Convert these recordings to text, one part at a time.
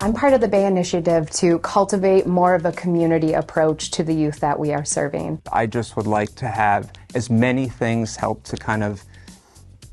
I'm part of the Bay Initiative to cultivate more of a community approach to the youth that we are serving. I just would like to have as many things help to kind of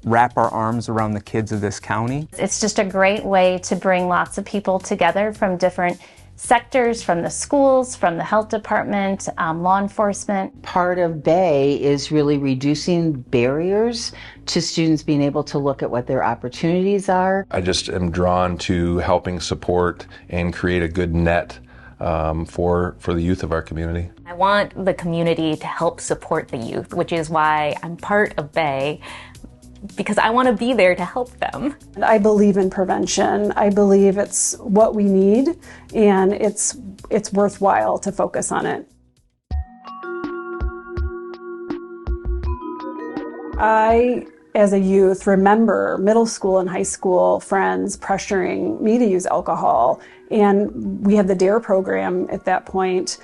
wrap our arms around the kids of this county. It's just a great way to bring lots of people together from different sectors, from the schools, from the health department, law enforcement. Part of Bay is really reducing barriers to students being able to look at what their opportunities are. I just am drawn to helping support and create a good net for the youth of our community. I want the community to help support the youth, which is why I'm part of Bay, because I want to be there to help them. I believe in prevention. I believe it's what we need, and it's worthwhile to focus on it. I, as a youth, remember middle school and high school friends pressuring me to use alcohol, and we had the DARE program at that point.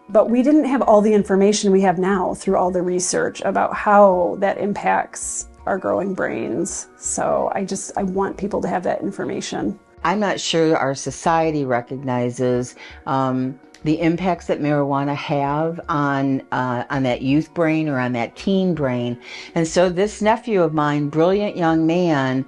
But we didn't have all the information we have now through all the research about how that impacts our growing brains. So I want people to have that information. I'm not sure our society recognizes the impacts that marijuana have on that youth brain or on that teen brain. And so this nephew of mine, brilliant young man,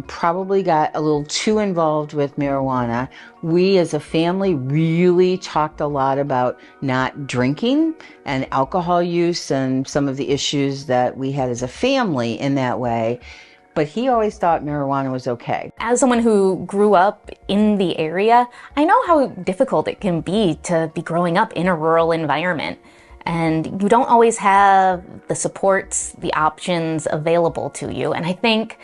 probably got a little too involved with marijuana. We as a family really talked a lot about not drinking and alcohol use and some of the issues that we had as a family in that way. But he always thought marijuana was okay. As someone who grew up in the area, I know how difficult it can be to be growing up in a rural environment. And you don't always have the supports, the options available to you. And I think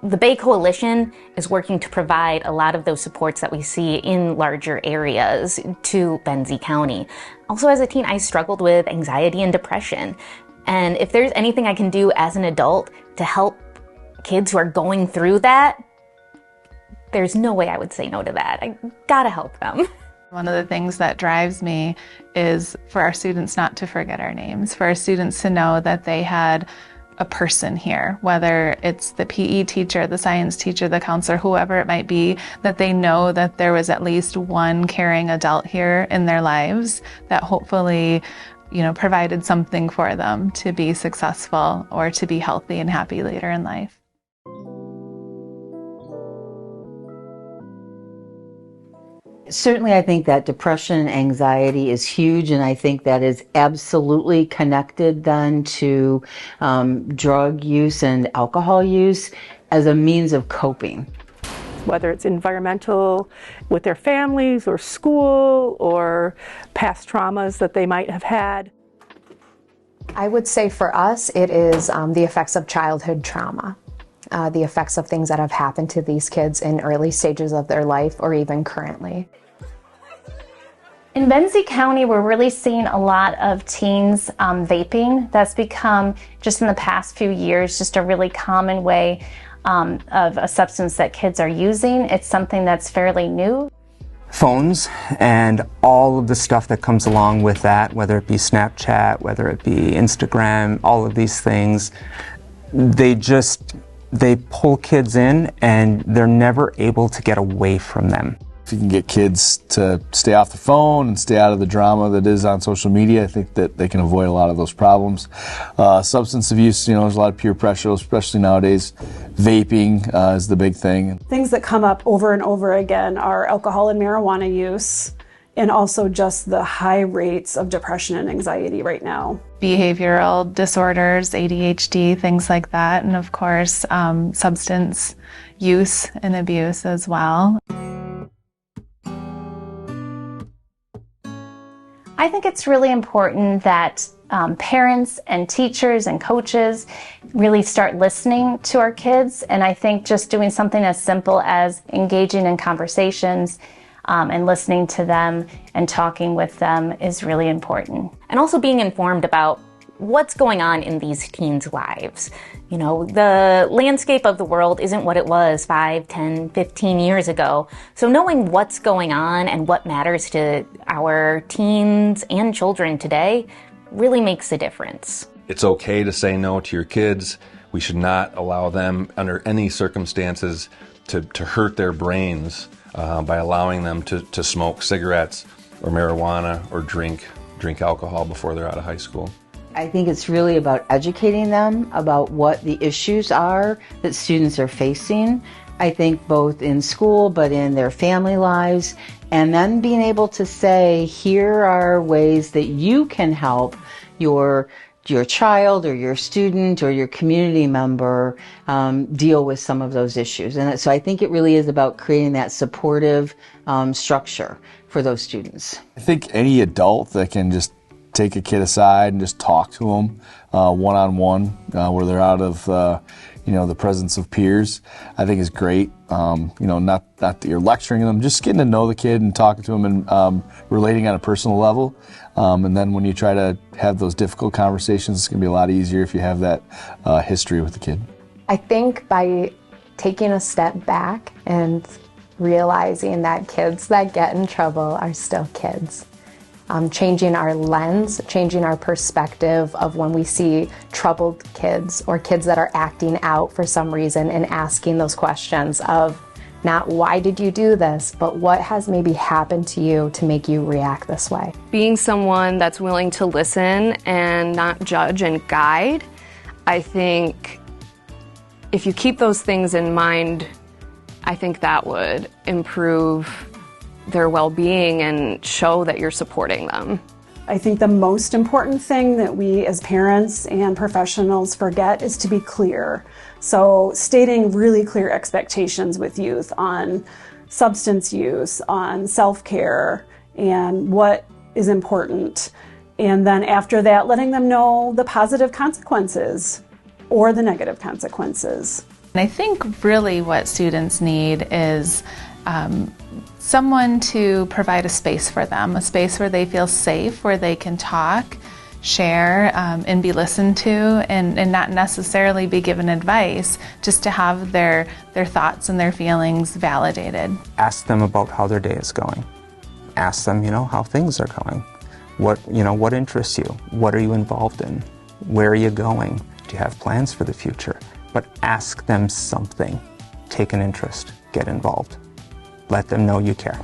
the Bay Coalition is working to provide a lot of those supports that we see in larger areas to Benzie County. Also, as a teen, I struggled with anxiety and depression. And if there's anything I can do as an adult to help kids who are going through that, there's no way I would say no to that. I gotta help them. One of the things that drives me is for our students not to forget our names, for our students to know that they had a person here, whether it's the PE teacher, the science teacher, the counselor, whoever it might be, that they know that there was at least one caring adult here in their lives that hopefully, provided something for them to be successful or to be healthy and happy later in life. Certainly, I think that depression and anxiety is huge, and I think that is absolutely connected then to drug use and alcohol use as a means of coping. Whether it's environmental with their families or school or past traumas that they might have had. I would say for us, it is the effects of childhood trauma. The effects of things that have happened to these kids in early stages of their life or even currently. In Benzie County, we're really seeing a lot of teens vaping. That's become, just in the past few years, just a really common way of a substance that kids are using. It's something that's fairly new. Phones and all of the stuff that comes along with that, whether it be Snapchat, whether it be Instagram, all of these things, they pull kids in and they're never able to get away from them. If you can get kids to stay off the phone and stay out of the drama that is on social media, I think that they can avoid a lot of those problems. Substance abuse, there's a lot of peer pressure, especially nowadays. Vaping is the big thing. Things that come up over and over again are alcohol and marijuana use, and also just the high rates of depression and anxiety right now. Behavioral disorders, ADHD, things like that, and of course, substance use and abuse as well. I think it's really important that parents and teachers and coaches really start listening to our kids. And I think just doing something as simple as engaging in conversations and listening to them and talking with them is really important. And also being informed about what's going on in these teens' lives. The landscape of the world isn't what it was 5, 10, 15 years ago. So knowing what's going on and what matters to our teens and children today really makes a difference. It's okay to say no to your kids We should not allow them under any circumstances to hurt their brains by allowing them to smoke cigarettes or marijuana or drink alcohol before they're out of high school. I think it's really about educating them about what the issues are that students are facing. I think both in school but in their family lives, and then being able to say, here are ways that you can help your child or your student or your community member deal with some of those issues. And so I think it really is about creating that supportive structure for those students. I think any adult that can just take a kid aside and just talk to them one-on-one where they're out of the presence of peers, I think is great. Not that you're lecturing them, just getting to know the kid and talking to them and relating on a personal level. And then when you try to have those difficult conversations, it's going to be a lot easier if you have that history with the kid. I think by taking a step back and realizing that kids that get in trouble are still kids. Changing our lens, changing our perspective of when we see troubled kids or kids that are acting out for some reason, and asking those questions of not why did you do this, but what has maybe happened to you to make you react this way. Being someone that's willing to listen and not judge and guide, I think if you keep those things in mind, I think that would improve their well-being and show that you're supporting them. I think the most important thing that we as parents and professionals forget is to be clear. So stating really clear expectations with youth on substance use, on self-care, and what is important. And then after that, letting them know the positive consequences or the negative consequences. And I think really what students need is someone to provide a space for them, a space where they feel safe, where they can talk, share, and be listened to, and not necessarily be given advice, just to have their thoughts and their feelings validated. Ask them about how their day is going. Ask them, how things are going. What interests you? What are you involved in? Where are you going? Do you have plans for the future? But ask them something. Take an interest. Get involved. Let them know you care.